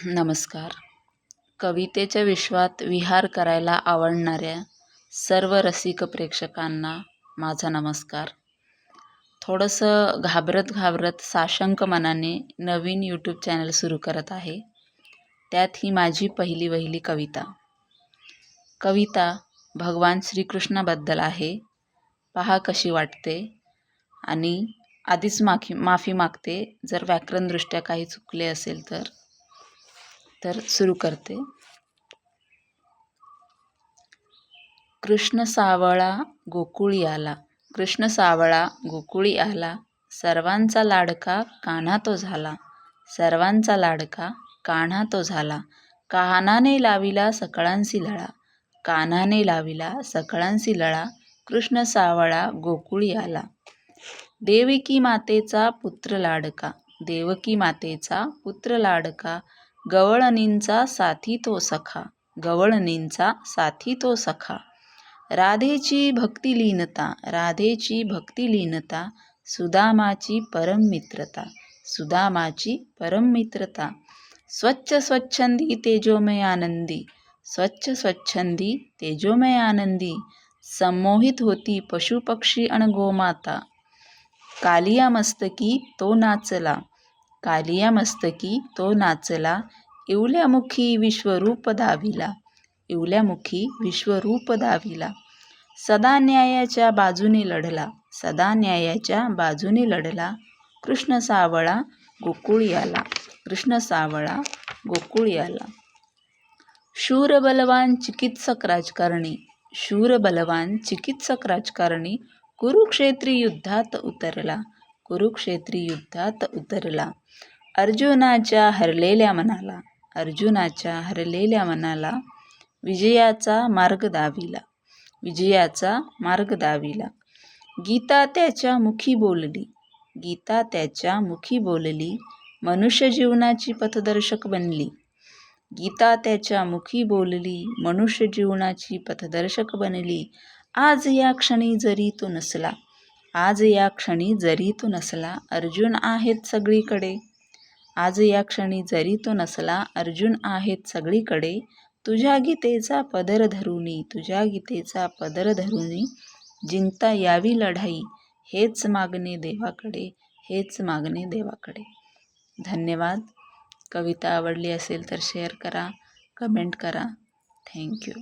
नमस्कार. कवितेच्या विश्वात विहार करायला आवडणाऱ्या सर्व रसिक प्रेक्षकांना माझा नमस्कार. थोडंसं घाबरत साशंक मनाने नवीन यूट्यूब चॅनल सुरू करत आहे. त्यात ही माझी पहिली कविता. कविता भगवान श्रीकृष्णाबद्दल आहे. पहा कशी वाटते. आणि आधीच माफी मागते जर व्याकरणदृष्ट्या काही चुकले असेल तर सुरू करते. कृष्ण सावळा गोकुळी आला, कृष्ण सावळा गोकुळी आला, सर्वांचा लाडका कान्हा तो झाला, सर्वांचा लाडका कान्हा तो झाला. कान्हाने लाविला सकळांसी लळा, कान्हाने लाविला सकळांसी लळा, कृष्ण सावळा गोकुळी आला. देवकी मातेचा पुत्र लाडका, देवकी मातेचा पुत्र लाडका, गवळणींचा साथी तो सखा, गवळणींचा साथी तो सखा. राधेची भक्ती लीनता, राधेची भक्ती लीनता, सुदामाची परम मित्रता, सुदामाची परम मित्रता. स्वच्छ स्वच्छंदी तेजोमय आनंदी, स्वच्छ स्वच्छंदी तेजोमय आनंदी, संमोहित होती पशुपक्षी अन गोमाता. कालिया मस्तकी तो नाचला, कालिया मस्तकी तो नाचला, इवल्यामुखी विश्वरूप दाविला, इवल्यामुखी विश्वरूप दाविला. सदा न्यायाच्या बाजूने लढला, सदा न्यायाच्या बाजूने लढला, कृष्ण सावळा गोकुळी आला, कृष्ण सावळा गोकुळी आला. शूर बलवान चिकित्सक राजकारणी, शूर बलवान चिकित्सक राजकारणी, कुरुक्षेत्री युद्धात उतरला, कुरुक्षेत्री युद्धात उतरला. अर्जुनाच्या हरलेल्या मनाला, अर्जुनाच्या हरलेल्या मनाला, विजयाचा मार्ग दाविला, विजयाचा मार्ग दाविला. गीता त्याच्या मुखी बोलली, गीता त्याच्या मुखी बोलली, मनुष्य जीवनाची पथदर्शक बनली, गीता त्याच्या मुखी बोलली, मनुष्य जीवनाची पथदर्शक बनली. आज या क्षणी जरी तो नसला, आज या क्षणी जरी तो नसला, अर्जुन आहेत सगळीकडे, आज या क्षणी जरी तो नसला, अर्जुन आहेत सगळीकडे. तुझ्या गीतेचा पदर धरुनी, तुझ्या गीतेचा पदर धरुनी, जिंकता यावी लढाई, हेच मागणे देवाकडे, हेच मागणे देवाकडे. धन्यवाद. कविता आवडली असेल तर शेअर करा, कमेंट करा. थँक्यू.